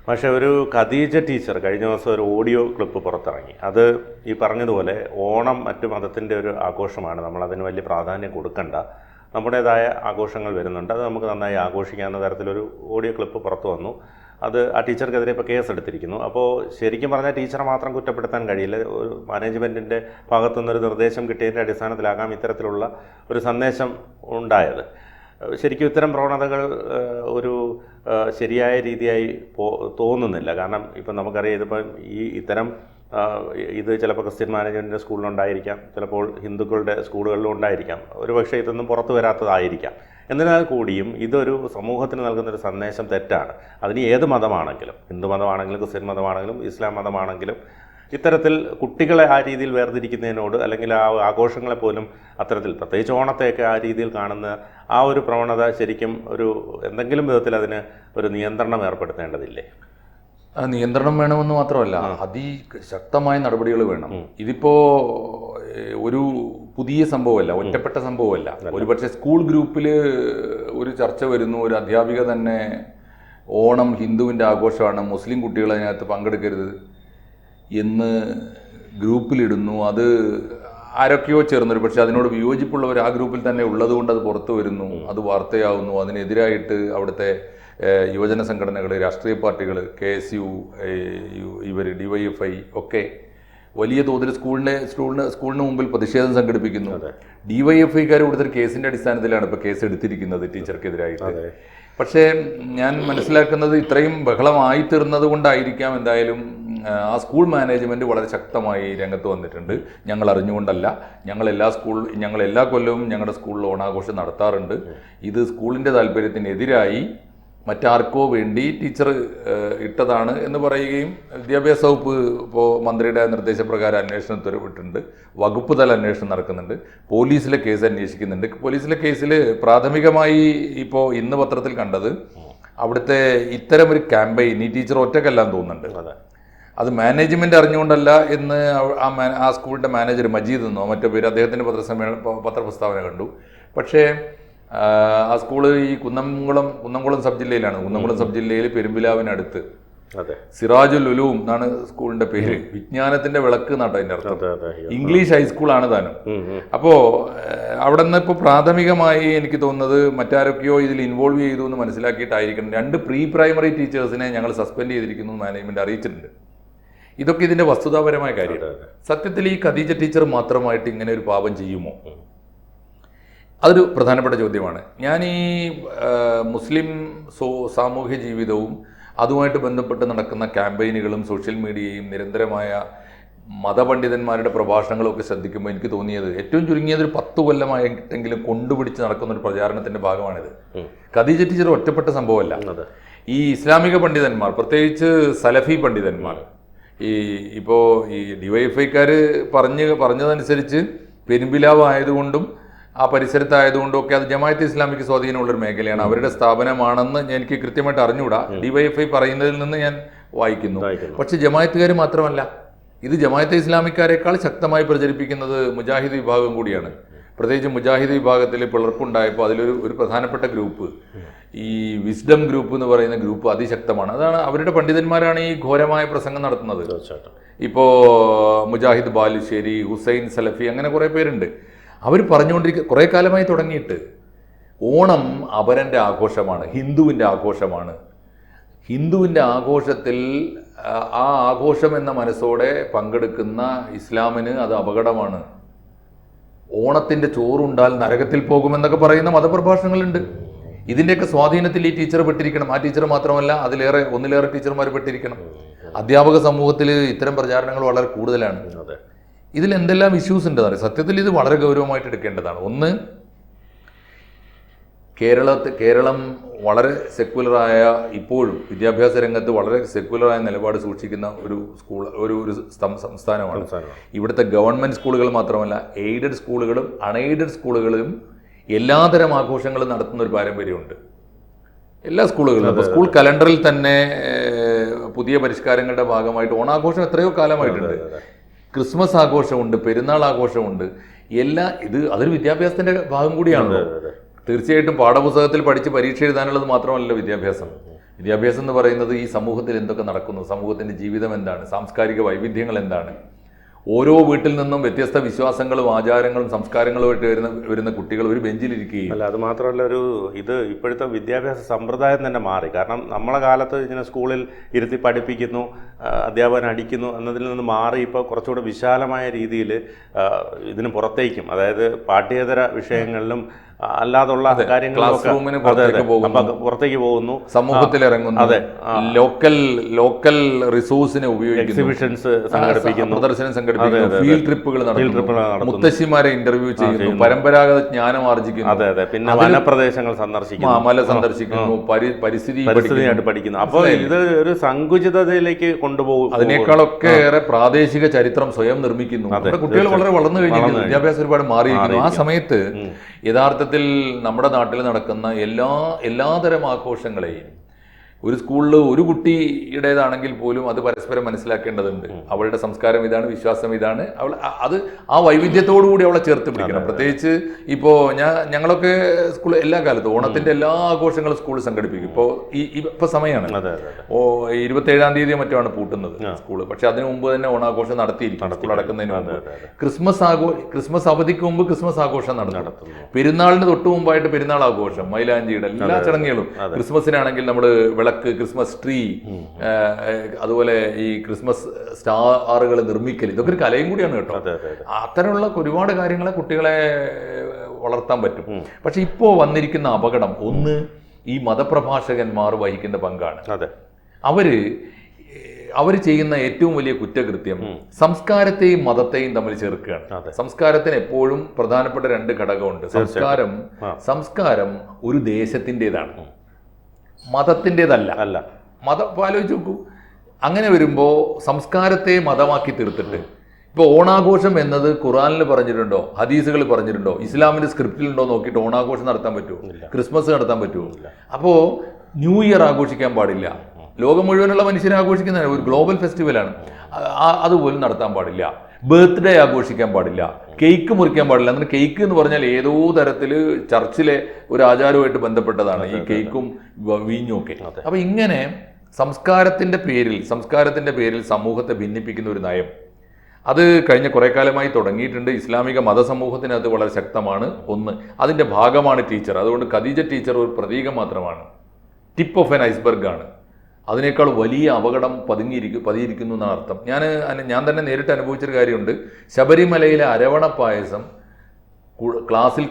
പക്ഷേ ഒരു ഖദീജ ടീച്ചർ കഴിഞ്ഞ ദിവസം ഒരു ഓഡിയോ ക്ലിപ്പ് പുറത്തിറങ്ങി. അത് ഈ പറഞ്ഞതുപോലെ ഓണം മറ്റു മതത്തിൻ്റെ ഒരു ആഘോഷമാണ്, നമ്മളതിന് വലിയ പ്രാധാന്യം കൊടുക്കണ്ട, നമ്മുടേതായ ആഘോഷങ്ങൾ വരുന്നുണ്ട്, അത് നമുക്ക് നന്നായി ആഘോഷിക്കാവുന്ന തരത്തിലൊരു ഓഡിയോ ക്ലിപ്പ് പുറത്തു വന്നു. അത് ആ ടീച്ചർക്കെതിരെ ഇപ്പോൾ കേസെടുത്തിരിക്കുന്നു. അപ്പോൾ ശരിക്കും പറഞ്ഞാൽ ടീച്ചറെ മാത്രം കുറ്റപ്പെടുത്താൻ കഴിയില്ല. ഒരു മാനേജ്മെൻറ്റിൻ്റെ ഭാഗത്തുനിന്നൊരു നിർദ്ദേശം കിട്ടിയതിൻ്റെ അടിസ്ഥാനത്തിലാകാം ഇത്തരത്തിലുള്ള ഒരു സന്ദേശം ഉണ്ടായത്. ശരിക്കും ഇത്തരം പ്രവണതകൾ ഒരു ശരിയായ രീതിയായി തോന്നുന്നില്ല. കാരണം ഇപ്പം നമുക്കറിയാം, ഇതിപ്പം ഇത്തരം ഇത് ചിലപ്പോൾ ക്രിസ്ത്യൻ മാനേജ്മെൻറ്റിൻ്റെ സ്കൂളിലുണ്ടായിരിക്കാം, ചിലപ്പോൾ ഹിന്ദുക്കളുടെ സ്കൂളുകളിലും ഉണ്ടായിരിക്കാം, ഒരുപക്ഷെ ഇതൊന്നും പുറത്തു വരാത്തതായിരിക്കാം. എന്നിരുന്നാൽ കൂടിയും ഇതൊരു സമൂഹത്തിന് നൽകുന്നൊരു സന്ദേശം തെറ്റാണ്. അതിന് ഏത് മതമാണെങ്കിലും, ഹിന്ദു മതമാണെങ്കിലും ക്രിസ്ത്യൻ മതമാണെങ്കിലും ഇസ്ലാം മതമാണെങ്കിലും ഇത്തരത്തിൽ കുട്ടികളെ ആ രീതിയിൽ വേർതിരിക്കുന്നതിനോട്, അല്ലെങ്കിൽ ആ ആഘോഷങ്ങളെ പോലും അത്തരത്തിൽ, പ്രത്യേകിച്ച് ഓണത്തെയൊക്കെ ആ രീതിയിൽ കാണുന്ന ആ ഒരു പ്രവണത ശരിക്കും ഒരു എന്തെങ്കിലും വിധത്തിൽ അതിന് ഒരു നിയന്ത്രണം ഏർപ്പെടുത്തേണ്ടതില്ലേ? നിയന്ത്രണം വേണമെന്ന് മാത്രമല്ല, അതിശക്തമായ നടപടികൾ വേണം. ഇതിപ്പോ ഒരു പുതിയ സംഭവമല്ല, ഒറ്റപ്പെട്ട സംഭവമല്ല. ഒരുപക്ഷെ സ്കൂൾ ഗ്രൂപ്പിൽ ഒരു ചർച്ച വരുന്നു, ഒരു അധ്യാപിക തന്നെ ഓണം ഹിന്ദുവിൻ്റെ ആഘോഷമാണ്, മുസ്ലിം കുട്ടികൾ അതിനകത്ത് പങ്കെടുക്കരുത് എന്ന് ഗ്രൂപ്പിലിടുന്നു. അത് ആരൊക്കെയോ ചേർന്നൊരു പക്ഷേ അതിനോട് വിയോജിപ്പുള്ളവർ ആ ഗ്രൂപ്പിൽ തന്നെ ഉള്ളതുകൊണ്ട് അത് പുറത്തു വരുന്നു, അത് വാർത്തയാവുന്നു. അതിനെതിരായിട്ട് അവിടുത്തെ യുവജന സംഘടനകൾ, രാഷ്ട്രീയ പാർട്ടികൾ, KSU, ഇവർ DYFI ഒക്കെ വലിയ തോതിൽ സ്കൂളിന് മുമ്പിൽ പ്രതിഷേധം സംഘടിപ്പിക്കുന്നു. DYFIക്കാർ കൊടുത്തൊരു കേസിൻ്റെ അടിസ്ഥാനത്തിലാണ് ഇപ്പോൾ കേസ് എടുത്തിരിക്കുന്നത് ടീച്ചർക്കെതിരായിട്ട്. പക്ഷേ ഞാൻ മനസ്സിലാക്കുന്നത് ഇത്രയും ബഹളമായി തീർന്നത് കൊണ്ടായിരിക്കാം എന്തായാലും ആ സ്കൂൾ മാനേജ്മെൻറ്റ് വളരെ ശക്തമായി രംഗത്ത് വന്നിട്ടുണ്ട്. ഞങ്ങൾ അറിഞ്ഞുകൊണ്ടല്ല, ഞങ്ങൾ എല്ലാ കൊല്ലവും ഞങ്ങളുടെ സ്കൂളിൽ ഓണാഘോഷം നടത്താറുണ്ട്. ഇത് സ്കൂളിൻ്റെ താല്പര്യത്തിനെതിരായി മറ്റാർക്കോ വേണ്ടി ടീച്ചർ ഇട്ടതാണ് എന്ന് പറയുകയും വിദ്യാഭ്യാസ വകുപ്പ് ഇപ്പോൾ മന്ത്രിയുടെ നിർദ്ദേശപ്രകാരം അന്വേഷണം ഉത്തരവിട്ടിട്ടുണ്ട്. വകുപ്പ് തല അന്വേഷണം നടക്കുന്നുണ്ട്. പോലീസിലെ കേസ് അന്വേഷിക്കുന്നുണ്ട്. പോലീസിലെ കേസിൽ പ്രാഥമികമായി ഇപ്പോൾ ഇന്ന് പത്രത്തിൽ കണ്ടത് അവിടുത്തെ ഇത്തരമൊരു ക്യാമ്പയിൻ ഈ ടീച്ചർ ഒറ്റക്കല്ലാന്ന് തോന്നുന്നുണ്ട്. അത് മാനേജ്മെൻറ്റ് അറിഞ്ഞുകൊണ്ടല്ല എന്ന് ആ സ്കൂളിൻ്റെ മാനേജർ മജീദ് എന്നോ മറ്റോ പേര് അദ്ദേഹത്തിൻ്റെ പത്രപ്രസ്താവന കണ്ടു. പക്ഷേ ആ സ്കൂള് ഈ കുന്നംകുളം സബ് ജില്ലയിലാണ്. കുന്നംകുളം സബ് ജില്ലയിൽ പെരുമ്പിലാവിനടുത്ത് സിറാജുൽ ഉലൂം എന്നാണ് സ്കൂളിന്റെ പേര്. വിജ്ഞാനത്തിന്റെ വിളക്ക് എന്നാണ് അതിന്റെ അർത്ഥം. ഇംഗ്ലീഷ് ഹൈസ്കൂളാണ് താനും. അപ്പോ അവിടെ നിന്ന് ഇപ്പോൾ പ്രാഥമികമായി എനിക്ക് തോന്നുന്നത് മറ്റാരൊക്കെയോ ഇതിൽ ഇൻവോൾവ് ചെയ്തു എന്ന് മനസ്സിലാക്കിയിട്ടായിരിക്കണം 2 പ്രീ പ്രൈമറി ടീച്ചേഴ്സിനെ ഞങ്ങൾ സസ്പെൻഡ് ചെയ്തിരിക്കുന്നു മാനേജ്മെന്റ് അറിയിച്ചിട്ടുണ്ട്. ഇതൊക്കെ ഇതിന്റെ വസ്തുതാപരമായ കാര്യമാണ്. സത്യത്തിൽ ഈ ഖദീജ ടീച്ചർ മാത്രമായിട്ട് ഇങ്ങനെ ഒരു പാപം ചെയ്യുമോ? അതൊരു പ്രധാനപ്പെട്ട ചോദ്യമാണ്. ഞാൻ ഈ മുസ്ലിം സാമൂഹ്യ ജീവിതവും അതുമായിട്ട് ബന്ധപ്പെട്ട് നടക്കുന്ന ക്യാമ്പയിനുകളും സോഷ്യൽ മീഡിയയും നിരന്തരമായ മതപണ്ഡിതന്മാരുടെ പ്രഭാഷണങ്ങളും ഒക്കെ ശ്രദ്ധിക്കുമ്പോൾ എനിക്ക് തോന്നിയത് ഏറ്റവും ചുരുങ്ങിയത് ഒരു 10 കൊല്ലമായിട്ടെങ്കിലും കൊണ്ടുപിടിച്ച് നടക്കുന്ന ഒരു പ്രചാരണത്തിന്റെ ഭാഗമാണിത്. ഖദീജ ടീച്ചർ ഒറ്റപ്പെട്ട സംഭവമല്ല. ഈ ഇസ്ലാമിക പണ്ഡിതന്മാർ, പ്രത്യേകിച്ച് സലഫി പണ്ഡിതന്മാർ, ഇപ്പോൾ ഈ DYFIക്കാർ പറഞ്ഞതനുസരിച്ച് പെരുമ്പിലാവ് ആയതുകൊണ്ടും ആ പരിസരത്തായതുകൊണ്ടും ഒക്കെ അത് ജമാഅത്തെ ഇസ്ലാമിക്ക് സ്വാധീനമുള്ളൊരു മേഖലയാണ്, അവരുടെ സ്ഥാപനമാണെന്ന് എനിക്ക് കൃത്യമായിട്ട് അറിഞ്ഞുകൂടാ. DYFI പറയുന്നതിൽ നിന്ന് ഞാൻ വായിക്കുന്നു. പക്ഷെ ജമാഅത്തുകാർ മാത്രമല്ല, ഇത് ജമാഅത്തെ ഇസ്ലാമിക്കാരെക്കാൾ ശക്തമായി പ്രചരിപ്പിക്കുന്നത് മുജാഹിദ് വിഭാഗം കൂടിയാണ്. പ്രത്യേകിച്ച് മുജാഹിദ് വിഭാഗത്തിൽ പിളർപ്പുണ്ടായപ്പോൾ അതിലൊരു പ്രധാനപ്പെട്ട ഗ്രൂപ്പ്, ഈ വിസ്ഡം ഗ്രൂപ്പ് എന്ന് പറയുന്ന ഗ്രൂപ്പ് അതിശക്തമാണ്. അതാണ് അവരുടെ പണ്ഡിതന്മാരാണ് ഈ ഘോരമായ പ്രസംഗം നടത്തുന്നത്. ഇപ്പോൾ മുജാഹിദ് ബാലുശ്ശേരി, ഹുസൈൻ സലഫി, അങ്ങനെ കുറേ പേരുണ്ട്. അവർ പറഞ്ഞുകൊണ്ടിരിക്കുക കുറേ കാലമായി തുടങ്ങിയിട്ട് ഓണം അപരൻ്റെ ആഘോഷമാണ്, ഹിന്ദുവിൻ്റെ ആഘോഷമാണ്. ഹിന്ദുവിൻ്റെ ആഘോഷത്തിൽ ആ ആഘോഷം എന്ന മനസ്സോടെ പങ്കെടുക്കുന്ന ഇസ്ലാമിന് അത് അപകടമാണ്. ഓണത്തിൻ്റെ ചോറുണ്ടാൽ നരകത്തിൽ പോകുമെന്നൊക്കെ പറയുന്ന മതപ്രഭാഷണങ്ങളുണ്ട്. ഇതിൻ്റെയൊക്കെ സ്വാധീനത്തിൽ ഈ ടീച്ചർ പെട്ടിരിക്കണം. ആ ടീച്ചർ മാത്രമല്ല, ഒന്നിലേറെ ടീച്ചർമാർ പെട്ടിരിക്കണം. അധ്യാപക സമൂഹത്തിൽ ഇത്തരം പ്രചാരണങ്ങൾ വളരെ കൂടുതലാണ്. ഇതിൽ എന്തെല്ലാം ഇഷ്യൂസ് ഉണ്ടെന്നറിയാം. സത്യത്തിൽ ഇത് വളരെ ഗൗരവമായിട്ട് എടുക്കേണ്ടതാണ്. ഒന്ന്, കേരളം വളരെ സെക്യുലറായ, ഇപ്പോഴും വിദ്യാഭ്യാസ രംഗത്ത് വളരെ സെക്യുലറായ നിലപാട് സൂക്ഷിക്കുന്ന ഒരു സംസ്ഥാനമാണ്. ഇവിടുത്തെ ഗവൺമെൻറ് സ്കൂളുകൾ മാത്രമല്ല, എയ്ഡഡ് സ്കൂളുകളും അൺഎയ്ഡഡ് സ്കൂളുകളും എല്ലാതരം ആഘോഷങ്ങളും നടത്തുന്ന ഒരു പാരമ്പര്യമുണ്ട്. എല്ലാ സ്കൂളുകളിലും ഇപ്പോൾ സ്കൂൾ കലണ്ടറിൽ തന്നെ പുതിയ പരിഷ്കാരങ്ങളുടെ ഭാഗമായിട്ട് ഓണാഘോഷം എത്രയോ കാലമായിട്ടുണ്ട്. ക്രിസ്മസ് ആഘോഷമുണ്ട്, പെരുന്നാൾ ആഘോഷമുണ്ട്. അതൊരു വിദ്യാഭ്യാസത്തിന്റെ ഭാഗം കൂടിയാണല്ലോ. തീർച്ചയായിട്ടും പാഠപുസ്തകത്തിൽ പഠിച്ച് പരീക്ഷ എഴുതാനുള്ളത് മാത്രമല്ലല്ലോ വിദ്യാഭ്യാസം. വിദ്യാഭ്യാസം എന്ന് പറയുന്നത് ഈ സമൂഹത്തിൽ എന്തൊക്കെ നടക്കുന്നു, സമൂഹത്തിൻ്റെ ജീവിതം എന്താണ്, സാംസ്കാരിക വൈവിധ്യങ്ങൾ എന്താണ്. ഓരോ വീട്ടിൽ നിന്നും വ്യത്യസ്ത വിശ്വാസങ്ങളും ആചാരങ്ങളും സംസ്കാരങ്ങളുമായിട്ട് വരുന്ന കുട്ടികൾ ഒരു ബെഞ്ചിലിരിക്കുകയും. അല്ല, അത് മാത്രമല്ല, ഇത് ഇപ്പോഴത്തെ വിദ്യാഭ്യാസ സമ്പ്രദായം തന്നെ മാറി. കാരണം നമ്മളെ കാലത്ത് ഇങ്ങനെ സ്കൂളിൽ ഇരുത്തി പഠിപ്പിക്കുന്നു, അധ്യാപകൻ അടിക്കുന്നു എന്നതിൽ നിന്ന് മാറി ഇപ്പോൾ കുറച്ചുകൂടെ വിശാലമായ രീതിയിൽ ഇതിന് പുറത്തേക്കും, അതായത് പാഠ്യേതര വിഷയങ്ങളിലും അല്ലാതുള്ള കാര്യങ്ങളൊക്കെ പുറത്തേക്ക് പോകുന്നു, സമൂഹത്തിൽ ഇറങ്ങുന്നു, അതെ, ലോക്കൽ റിസോഴ്സിനെ ഉപയോഗിക്കുന്നു, എക്സിബിഷൻസ് സംഘടിപ്പിക്കുന്നു, പ്രദർശനം സംഘടിപ്പിക്കുന്നു, ഫീൽഡ് ട്രിപ്പുകൾ നടത്തുന്നു, മുത്തശ്ശിമാരെ ഇന്റർവ്യൂ ചെയ്യുന്നു, പരമ്പരാഗത ജ്ഞാനം ആർജിക്കുന്നു, അതെ അതെ, പിന്നെ വനപ്രദേശങ്ങൾ സന്ദർശിക്കുന്നു, മല സന്ദർശിക്കുന്നു, പരിസ്ഥിതിയായിട്ട് പഠിക്കുന്നു. അപ്പോൾ ഇത് ഒരു സങ്കുചിതതയിലേക്ക് കൊണ്ടുപോകും. അതിനേക്കാളൊക്കെ ഏറെ പ്രാദേശിക ചരിത്രം സ്വയം നിർമ്മിക്കുന്നു. നമ്മുടെ കുട്ടികൾ വളരെ വളർന്നു കഴിഞ്ഞിരിക്കുന്നു, വിദ്യാഭ്യാസം ഒരുപാട് മാറിയിരിക്കുന്നു. ആ സമയത്ത് യഥാർത്ഥത്തിൽ നമ്മുടെ നാട്ടിൽ നടക്കുന്ന എല്ലാതരം ആഘോഷങ്ങളെയും ഒരു സ്കൂളിൽ ഒരു കുട്ടിയുടേതാണെങ്കിൽ പോലും അത് പരസ്പരം മനസ്സിലാക്കേണ്ടതുണ്ട്. അവളുടെ സംസ്കാരം ഇതാണ്, വിശ്വാസം ഇതാണ്, അത് ആ വൈവിധ്യത്തോടു കൂടി അവളെ ചേർത്ത് പിടിക്കണം. പ്രത്യേകിച്ച് ഇപ്പോൾ ഞങ്ങളൊക്കെ സ്കൂൾ എല്ലാ കാലത്തും ഓണത്തിന്റെ എല്ലാ ആഘോഷങ്ങളും സ്കൂളിൽ സംഘടിപ്പിക്കും. ഇപ്പോൾ സമയമാണ്, 27-ാം തീയതി മറ്റാണ് പൂട്ടുന്നത് സ്കൂള്. പക്ഷെ അതിനു മുമ്പ് തന്നെ ഓണാഘോഷം നടത്തിയിരിക്കും. സ്കൂൾ അടക്കുന്നതിന് മുമ്പ് ക്രിസ്മസ് അവധിക്ക് മുമ്പ് ക്രിസ്മസ് ആഘോഷം നടത്തും. പെരുന്നാളിന് തൊട്ട് മുമ്പായിട്ട് പെരുന്നാൾ ആഘോഷം, മൈലാഞ്ചിയുടെ എല്ലാ ചടങ്ങുകളും. ക്രിസ്മസിനാണെങ്കിൽ നമ്മൾ വിളക്ക്, ക്രിസ്മസ് ട്രീ, അതുപോലെ ഈ ക്രിസ്മസ് സ്റ്റാറുകൾ നിർമ്മിക്കൽ, ഇതൊക്കെ ഒരു കലയും കൂടിയാണ് കേട്ടോ. അത്തരമുള്ള ഒരുപാട് കാര്യങ്ങളെ കുട്ടികളെ വളർത്താൻ പറ്റും. പക്ഷെ ഇപ്പോൾ വന്നിരിക്കുന്ന അപകടം ഒന്ന് ഈ മതപ്രഭാഷകന്മാർ വഹിക്കുന്ന പങ്കാണ്. അവർ ചെയ്യുന്ന ഏറ്റവും വലിയ കുറ്റകൃത്യം സംസ്കാരത്തെയും മതത്തെയും തമ്മിൽ ചേർക്കുകയാണ്. സംസ്കാരത്തിന് എപ്പോഴും പ്രധാനപ്പെട്ട രണ്ട് ഘടകമുണ്ട്. സംസ്കാരം ഒരു ദേശത്തിൻ്റെതാണ്, മതത്തിൻ്റെതല്ല. ആലോചിച്ച് നോക്കൂ. അങ്ങനെ വരുമ്പോൾ സംസ്കാരത്തെ മതമാക്കി തീർത്തിട്ട് ഇപ്പോൾ ഓണാഘോഷം എന്നത് ഖുറാനിൽ പറഞ്ഞിട്ടുണ്ടോ, ഹദീസുകൾ പറഞ്ഞിട്ടുണ്ടോ, ഇസ്ലാമിൻ്റെ സ്ക്രിപ്റ്റിലുണ്ടോ നോക്കിയിട്ട് ഓണാഘോഷം നടത്താൻ പറ്റുമോ? ക്രിസ്മസ് നടത്താൻ പറ്റുമോ? അപ്പോൾ ന്യൂ ഇയർ ആഘോഷിക്കാൻ പാടില്ല. ലോകം മുഴുവനുള്ള മനുഷ്യരെ ആഘോഷിക്കുന്ന ഒരു ഗ്ലോബൽ ഫെസ്റ്റിവലാണ്, അതുപോലും നടത്താൻ പാടില്ല. ബർത്ത്ഡേ ആഘോഷിക്കാൻ പാടില്ല, കേക്ക് മുറിക്കാൻ പാടില്ല. അങ്ങനെ കേക്ക് എന്ന് പറഞ്ഞാൽ ഏതോ തരത്തിൽ ചർച്ചിലെ ഒരു ആചാരവുമായിട്ട് ബന്ധപ്പെട്ടതാണ് ഈ കേക്കും വീഞ്ഞും ഒക്കെ. അപ്പൊ ഇങ്ങനെ സംസ്കാരത്തിന്റെ പേരിൽ സമൂഹത്തെ ഭിന്നിപ്പിക്കുന്ന ഒരു നയം അത് കഴിഞ്ഞ കുറെ കാലമായി തുടങ്ങിയിട്ടുണ്ട്. ഇസ്ലാമിക മതസമൂഹത്തിനകത്ത് വളരെ ശക്തമാണ്. അതിന്റെ ഭാഗമാണ് ടീച്ചർ. അതുകൊണ്ട് ഖദീജ ടീച്ചർ ഒരു പ്രതീകം മാത്രമാണ്, ടിപ്പ് ഓഫ് എൻ ഐസ്ബർഗ് ആണ്. അതിനേക്കാൾ വലിയ അപകടം പതിയിരിക്കുന്നു എന്നാണ് അർത്ഥം. ഞാൻ തന്നെ നേരിട്ട് അനുഭവിച്ചൊരു കാര്യമുണ്ട്. ശബരിമലയിലെ അരവണ പായസം ക്ലാസ്സിൽ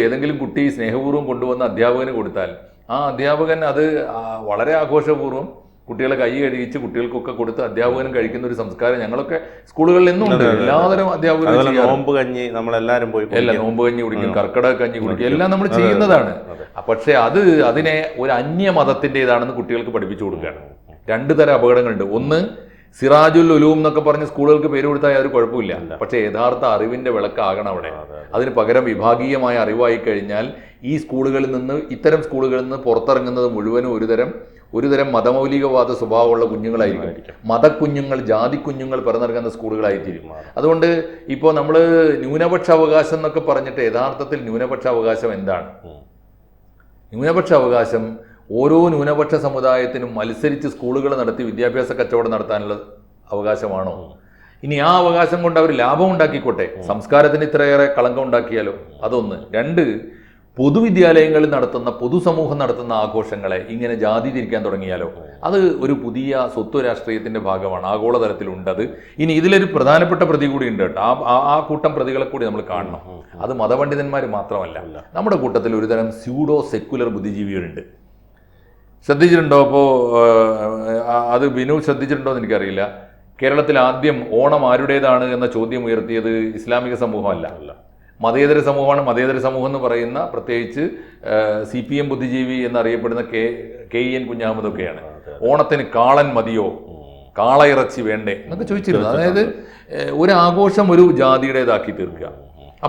ഏതെങ്കിലും കുട്ടി സ്നേഹപൂർവ്വം കൊണ്ടുവന്ന് അധ്യാപകന് കൊടുത്താൽ ആ അധ്യാപകൻ അത് വളരെ ആഘോഷപൂർവ്വം കുട്ടികളെ കൈ കഴിയിച്ച് കുട്ടികൾക്കൊക്കെ കൊടുത്ത് അധ്യാപകനും കഴിക്കുന്ന ഒരു സംസ്കാരം ഞങ്ങളൊക്കെ സ്കൂളുകളിൽ എന്നും ഉണ്ട്. എല്ലാതരം അധ്യാപകരും നോമ്പ് കഞ്ഞി നമ്മളെല്ലാവരും പോയി നോമ്പ് കഞ്ഞി കുടിക്കും, കർക്കിടക കഞ്ഞി കുടിക്കും, എല്ലാം നമ്മൾ ചെയ്യുന്നതാണ്. പക്ഷെ അതിനെ ഒരു അന്യമതത്തിൻ്റെതാണെന്ന് കുട്ടികൾക്ക് പഠിപ്പിച്ചു കൊടുക്കുകയാണ്. രണ്ടു തരം അപകടങ്ങളുണ്ട്. ഒന്ന്, സിറാജുൽ ഉലൂം എന്നൊക്കെ പറഞ്ഞ് സ്കൂളുകൾക്ക് പേര് കൊടുത്താൽ ഒരു കുഴപ്പമില്ല. പക്ഷേ യഥാർത്ഥ അറിവിന്റെ വിളക്കാകണം അവിടെ. അതിന് പകരം വിഭാഗീയമായ അറിവായി കഴിഞ്ഞാൽ ഈ ഇത്തരം സ്കൂളുകളിൽ നിന്ന് പുറത്തിറങ്ങുന്നത് മുഴുവനും ഒരുതരം മതമൗലികവാദ സ്വഭാവമുള്ള കുഞ്ഞുങ്ങളായിരിക്കും. മതക്കുഞ്ഞുങ്ങൾ, ജാതി കുഞ്ഞുങ്ങൾ പിറന്നിറങ്ങുന്ന സ്കൂളുകളായിത്തീരും. അതുകൊണ്ട് ഇപ്പോൾ നമ്മൾ ന്യൂനപക്ഷ അവകാശം എന്നൊക്കെ പറഞ്ഞിട്ട് യഥാർത്ഥത്തിൽ ന്യൂനപക്ഷ അവകാശം എന്താണ്? ന്യൂനപക്ഷ അവകാശം ഓരോ ന്യൂനപക്ഷ സമുദായത്തിനും മത്സരിച്ച് സ്കൂളുകൾ നടത്തി വിദ്യാഭ്യാസ കച്ചവടം നടത്താനുള്ള അവകാശമാണോ? ഇനി ആ അവകാശം കൊണ്ട് അവർ ലാഭം ഉണ്ടാക്കിക്കോട്ടെ, സംസ്കാരത്തിന് ഇത്രയേറെ കളങ്കം ഉണ്ടാക്കിയാലോ? അതൊന്ന്. രണ്ട്, പൊതുവിദ്യാലയങ്ങളിൽ പൊതുസമൂഹം നടത്തുന്ന ആഘോഷങ്ങളെ ഇങ്ങനെ ജാതി തിരിക്കാൻ തുടങ്ങിയാലോ? അത് ഒരു പുതിയ സ്വത്വ രാഷ്ട്രീയത്തിന്റെ ഭാഗമാണ്, ആഗോളതലത്തിലുണ്ടത്. ഇനി ഇതിലൊരു പ്രധാനപ്പെട്ട പ്രതി കൂടി ഉണ്ട് കേട്ടോ. ആ കൂട്ടം പ്രതികളെ കൂടി നമ്മൾ കാണണം. അത് മതപണ്ഡിതന്മാർ മാത്രമല്ല, നമ്മുടെ കൂട്ടത്തിൽ ഒരുതരം സ്യൂഡോ സെക്കുലർ ബുദ്ധിജീവികളുണ്ട്. ശ്രദ്ധിച്ചിട്ടുണ്ടോ? അപ്പോൾ അത് ബിനു ശ്രദ്ധിച്ചിട്ടുണ്ടോ എന്ന് എനിക്കറിയില്ല. കേരളത്തിൽ ആദ്യം ഓണം ആരുടേതാണ് എന്ന ചോദ്യം ഉയർത്തിയത് ഇസ്ലാമിക സമൂഹമല്ല, മതേതര സമൂഹമാണ്. മതേതര സമൂഹം എന്ന് പറയുന്ന പ്രത്യേകിച്ച് CPM ബുദ്ധിജീവി എന്നറിയപ്പെടുന്ന KEN കുഞ്ഞാമതൊക്കെയാണ്. ഓണത്തിന് കാളൻ മതിയോ, കാളയിറച്ചി വേണ്ടേ എന്നൊക്കെ ചോദിച്ചിരുന്നു. അതായത് ഒരു ആഘോഷം ഒരു ജാതിയുടേതാക്കി തീർക്കുക.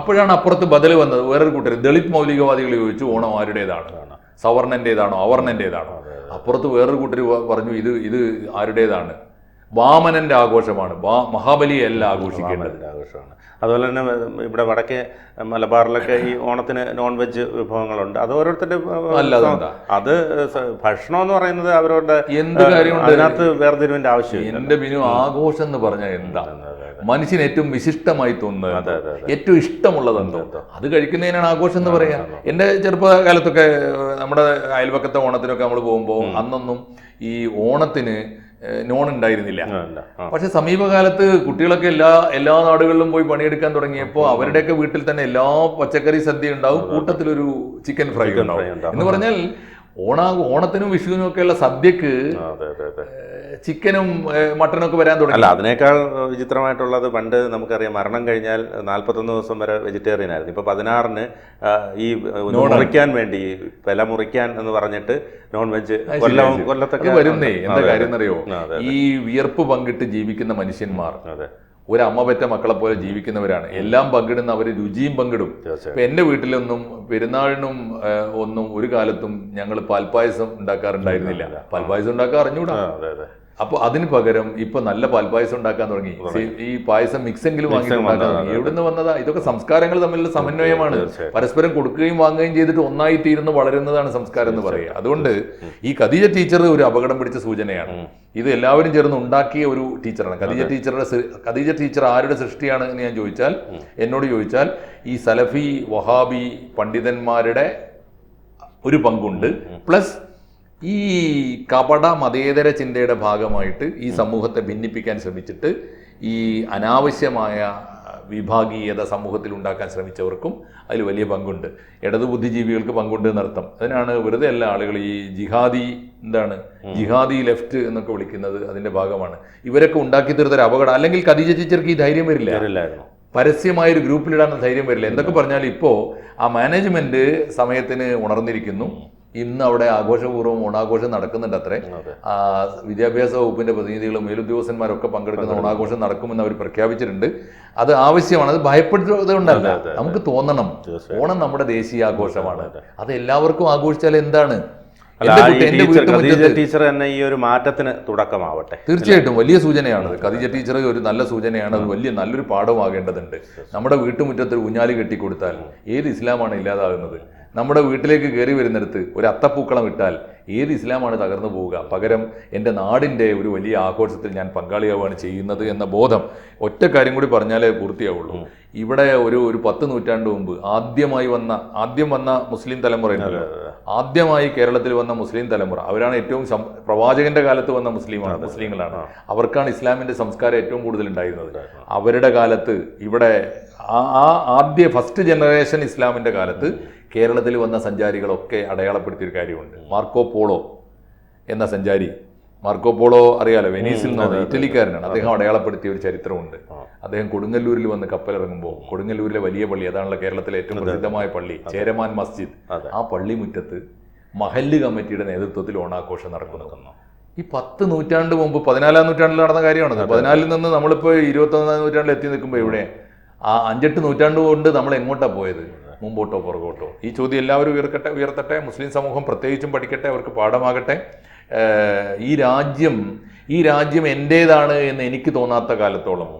അപ്പോഴാണ് അപ്പുറത്ത് ബദൽ വന്നത്. വേറൊരു കൂട്ടർ ദളിത് മൗലികവാദികൾ ചോദിച്ചു ഓണം ആരുടേതാണ്, സവർണൻ്റേതാണോ അവർണൻ്റേതാണോ? അപ്പുറത്ത് വേറൊരു കൂട്ടർ പറഞ്ഞു ഇത് ആരുടേതാണ്, വാമനന്റെ ആഘോഷമാണ്, മഹാബലിയല്ല ആഘോഷിക്കേണ്ടത്. ആഘോഷമാണ്. അതുപോലെ തന്നെ ഇവിടെ വടക്കേ മലബാറിലൊക്കെ ഈ ഓണത്തിന് നോൺ വെജ് വിഭവങ്ങളുണ്ട്. അത് ഓരോരുത്തരുടെ അത് ഭക്ഷണം എന്ന് പറയുന്നത് അവരുടെ എന്ത് കാര്യമുണ്ട് അതിനകത്ത് വേർതിരിവിന്റെ ആവശ്യമില്ല. എന്റെ ബിനു ആഘോഷം എന്ന് പറഞ്ഞാൽ എന്താ? മനുഷ്യന് ഏറ്റവും വിശിഷ്ടമായി തോന്നുന്നത്, ഏറ്റവും ഇഷ്ടമുള്ളതെന്തോ അത് കഴിക്കുന്നതിനാണ് ആഘോഷം എന്ന് പറയാ. എൻ്റെ ചെറുപ്പകാലത്തൊക്കെ നമ്മുടെ അയൽപക്കത്തെ ഓണത്തിനൊക്കെ നമ്മൾ പോകുമ്പോൾ അന്നൊന്നും ഈ ഓണത്തിന് നോൺ ഉണ്ടായിരുന്നില്ല. പക്ഷെ സമീപകാലത്ത് കുട്ടികളൊക്കെ എല്ലാ നാടുകളിലും പോയി പണിയെടുക്കാൻ തുടങ്ങിയപ്പോൾ അവരുടെയൊക്കെ വീട്ടിൽ തന്നെ എല്ലാ പച്ചക്കറി സദ്യ ഉണ്ടാവും, കൂട്ടത്തിലൊരു ചിക്കൻ ഫ്രൈ ഉണ്ടാവും. എന്ന് പറഞ്ഞാൽ ഓണത്തിനും വിഷുവിനും ഒക്കെയുള്ള സദ്യക്ക് ചിക്കനും മട്ടനും ഒക്കെ വരാൻ തുടങ്ങി. അല്ല, അതിനേക്കാൾ വിചിത്രമായിട്ടുള്ളത് പണ്ട് നമുക്കറിയാം മരണം കഴിഞ്ഞാൽ 41 ദിവസം വരെ വെജിറ്റേറിയൻ ആയിരുന്നു. ഇപ്പൊ 16-ന് ഈ മുറിക്കാൻ വേണ്ടി വില മുറിക്കാൻ എന്ന് പറഞ്ഞിട്ട് നോൺ വെജ് കൊല്ലത്തൊക്കെ വരുന്നേ. എന്താ കാര്യം എന്നറിയോ? ഈ വിയർപ്പ് പങ്കിട്ട് ജീവിക്കുന്ന മനുഷ്യന്മാർ ഒരു അമ്മ പെറ്റ മക്കളെ പോലെ ജീവിക്കുന്നവരാണ്. എല്ലാം പങ്കിടുന്ന അവർ രുചിയും പങ്കിടും. ഇപ്പൊ എന്റെ വീട്ടിലൊന്നും പെരുന്നാളിനും ഒന്നും ഒരു കാലത്തും ഞങ്ങൾ പാൽപ്പായസം ഉണ്ടാക്കാറുണ്ടായിരുന്നില്ല. പാൽപ്പായസം ഉണ്ടാക്കാൻ അറിഞ്ഞൂടാ. അപ്പൊ അതിന് പകരം ഇപ്പൊ നല്ല പാൽപ്പായസം ഉണ്ടാക്കാൻ തുടങ്ങി. ഈ പായസം മിക്സെങ്കിലും വാങ്ങിയിട്ട് ഉണ്ടാക്കാൻ തുടങ്ങി. എവിടുന്ന് വന്നതാ? ഇതൊക്കെ സംസ്കാരങ്ങൾ തമ്മിലുള്ള സമന്വയമാണ്. പരസ്പരം കൊടുക്കുകയും വാങ്ങുകയും ചെയ്തിട്ട് ഒന്നായി തീർന്ന് വളരുന്നതാണ് സംസ്കാരം എന്ന് പറയുക. അതുകൊണ്ട് ഈ ഖദീജ ടീച്ചർ ഒരു അപകടം പിടിച്ച സൂചനയാണ്. ഇത് എല്ലാവരും ചേർന്ന് ഉണ്ടാക്കിയ ഒരു ടീച്ചറാണ്. ഖദീജ ടീച്ചർ ആരുടെ സൃഷ്ടിയാണ് എന്ന് ഞാൻ ചോദിച്ചാൽ, എന്നോട് ചോദിച്ചാൽ ഈ സലഫി വഹാബി പണ്ഡിതന്മാരുടെ ഒരു പങ്കുണ്ട്. പ്ലസ് ഈ കപട മതേതര ചിന്തയുടെ ഭാഗമായിട്ട് ഈ സമൂഹത്തെ ഭിന്നിപ്പിക്കാൻ ശ്രമിച്ചിട്ട് ഈ അനാവശ്യമായ വിഭാഗീയത സമൂഹത്തിൽ ഉണ്ടാക്കാൻ ശ്രമിച്ചവർക്കും അതിൽ വലിയ പങ്കുണ്ട്. ഇടതു ബുദ്ധിജീവികൾക്ക് പങ്കുണ്ട് എന്നർത്ഥം. അതിനാണ് വെറുതെ എല്ലാ ആളുകൾ ഈ ജിഹാദി ലെഫ്റ്റ് എന്നൊക്കെ വിളിക്കുന്നത് അതിന്റെ ഭാഗമാണ്. ഇവരൊക്കെ ഉണ്ടാക്കി തീർത്തൊരു അപകടം. അല്ലെങ്കിൽ ഖദീജ ടീച്ചർക്ക് ഈ ധൈര്യം വരില്ല, പരസ്യമായൊരു ഗ്രൂപ്പിലിടാൻ ധൈര്യം വരില്ല. എന്തൊക്കെ പറഞ്ഞാൽ ഇപ്പോൾ ആ മാനേജ്മെന്റ് സമയത്തിന് ഉണർന്നിരിക്കുന്നു. ഇന്ന് അവിടെ ആഘോഷപൂർവ്വം ഓണാഘോഷം നടക്കുന്നുണ്ട്. അത്രേ വിദ്യാഭ്യാസ വകുപ്പിന്റെ പ്രതിനിധികളും മേലുദ്യോഗസ്ഥന്മാരൊക്കെ പങ്കെടുക്കുന്ന ഓണാഘോഷം നടക്കുമെന്ന് അവർ പ്രഖ്യാപിച്ചിട്ടുണ്ട്. അത് ആവശ്യമാണ്. അത് ഭയപ്പെടുന്നതുകൊണ്ടല്ല, നമുക്ക് തോന്നണം ഓണം നമ്മുടെ ദേശീയ ആഘോഷമാണ്. അത് എല്ലാവർക്കും ആഘോഷിച്ചാൽ എന്താണ്? ടീച്ചർ തന്നെ ഈ ഒരു മാറ്റത്തിന് തുടക്കമാവട്ടെ. തീർച്ചയായിട്ടും വലിയ സൂചനയാണ്. ഖദീജ ടീച്ചർ ഒരു നല്ല സൂചനയാണ്. അത് നല്ലൊരു പാഠമാകേണ്ടതുണ്ട്. നമ്മുടെ വീട്ടുമുറ്റത്ത് ഒരു ഊഞ്ഞാല് കെട്ടിക്കൊടുത്താൽ ഏത് ഇസ്ലാമാണ് ഇല്ലാതാകുന്നത്? നമ്മുടെ വീട്ടിലേക്ക് കയറി വരുന്നിടത്ത് ഒരു അത്തപ്പൂക്കളം ഇട്ടാൽ ഏത് ഇസ്ലാമാണ് തകർന്നു പോവുക? പകരം എൻ്റെ നാടിൻ്റെ ഒരു വലിയ ആഘോഷത്തിൽ ഞാൻ പങ്കാളിയാവുകയാണ് ചെയ്യുന്നത് എന്ന ബോധം. ഒറ്റ കാര്യം കൂടി പറഞ്ഞാലേ പൂർത്തിയാവുള്ളൂ. ഇവിടെ ഒരു 10 നൂറ്റാണ്ട് മുമ്പ് ആദ്യം വന്ന മുസ്ലിം തലമുറയുണ്ടല്ലോ, ആദ്യമായി കേരളത്തിൽ വന്ന മുസ്ലിം തലമുറ, അവരാണ് ഏറ്റവും പ്രവാചകന്റെ കാലത്ത് വന്ന മുസ്ലിങ്ങളാണ്. അവർക്കാണ് ഇസ്ലാമിന്റെ സംസ്കാരം ഏറ്റവും കൂടുതൽ ഉണ്ടായിരുന്നത്. അവരുടെ കാലത്ത് ഇവിടെ ഫസ്റ്റ് ജനറേഷൻ ഇസ്ലാമിന്റെ കാലത്ത് കേരളത്തിൽ വന്ന സഞ്ചാരികളൊക്കെ അടയാളപ്പെടുത്തിയൊരു കാര്യമുണ്ട്. മാർക്കോ പോളോ എന്ന സഞ്ചാരി, മാർക്കോ പോളോ അറിയാലോ, വെനീസിൽ നിന്ന് ഇറ്റലിക്കാരനാണ്. അദ്ദേഹം അടയാളപ്പെടുത്തിയ ഒരു ചരിത്രമുണ്ട്. അദ്ദേഹം കൊടുങ്ങല്ലൂരിൽ വന്ന് കപ്പലിറങ്ങുമ്പോൾ കൊടുങ്ങല്ലൂരിലെ വലിയ പള്ളി, അതാണല്ലോ കേരളത്തിലെ ഏറ്റവും പ്രസിദ്ധമായ പള്ളി, ചേരമാൻ മസ്ജിദ്, ആ പള്ളി മുറ്റത്ത് മഹല്ല് കമ്മിറ്റിയുടെ നേതൃത്വത്തിൽ ഓണാഘോഷം നടക്കുന്നു. ഈ 10 നൂറ്റാണ്ട് മുമ്പ് 14-ാം നൂറ്റാണ്ടിൽ നടന്ന കാര്യമാണ്. 14-ൽ നിന്ന് നമ്മളിപ്പോൾ 21-ാം നൂറ്റാണ്ടിൽ എത്തി നിൽക്കുമ്പോൾ ഇവിടെ ആ 5-8 നൂറ്റാണ്ട് കൊണ്ട് നമ്മൾ എങ്ങോട്ടാണ് പോയത്? മുമ്പോട്ടോ പുറകോട്ടോ? ഈ ചോദ്യം എല്ലാവരും ഉയർത്തട്ടെ. മുസ്ലിം സമൂഹം പ്രത്യേകിച്ചും പഠിക്കട്ടെ, അവർക്ക് പാഠമാകട്ടെ. ഈ രാജ്യം എൻ്റേതാണ് എന്ന് എനിക്ക് തോന്നാത്ത കാലത്തോളം,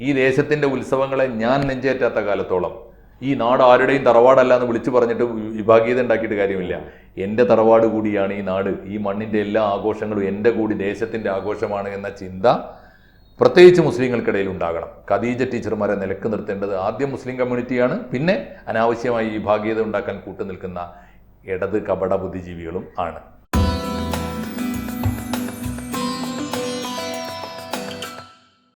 ഈ ദേശത്തിൻ്റെ ഉത്സവങ്ങളെ ഞാൻ നെഞ്ചേറ്റാത്ത കാലത്തോളം, ഈ നാട് ആരുടെയും തറവാടല്ല എന്ന് വിളിച്ചു പറഞ്ഞിട്ട് വിഭാഗീയത ഉണ്ടാക്കിയിട്ട് കാര്യമില്ല. എൻ്റെ തറവാട് കൂടിയാണ് ഈ നാട്. ഈ മണ്ണിൻ്റെ എല്ലാ ആഘോഷങ്ങളും എൻ്റെ കൂടി ദേശത്തിൻ്റെ ആഘോഷമാണ് എന്ന ചിന്ത പ്രത്യേകിച്ച് മുസ്ലിങ്ങൾക്കിടയിൽ ഉണ്ടാകണം. ഖദീജ ടീച്ചർമാരെ നിലക്ക് നിർത്തേണ്ടത് ആദ്യം മുസ്ലിം കമ്മ്യൂണിറ്റിയാണ്. പിന്നെ അനാവശ്യമായി വിഭാഗീയത ഉണ്ടാക്കാൻ കൂട്ടുനിൽക്കുന്ന ഇടത് കപട ബുദ്ധിജീവികളും ആണ്.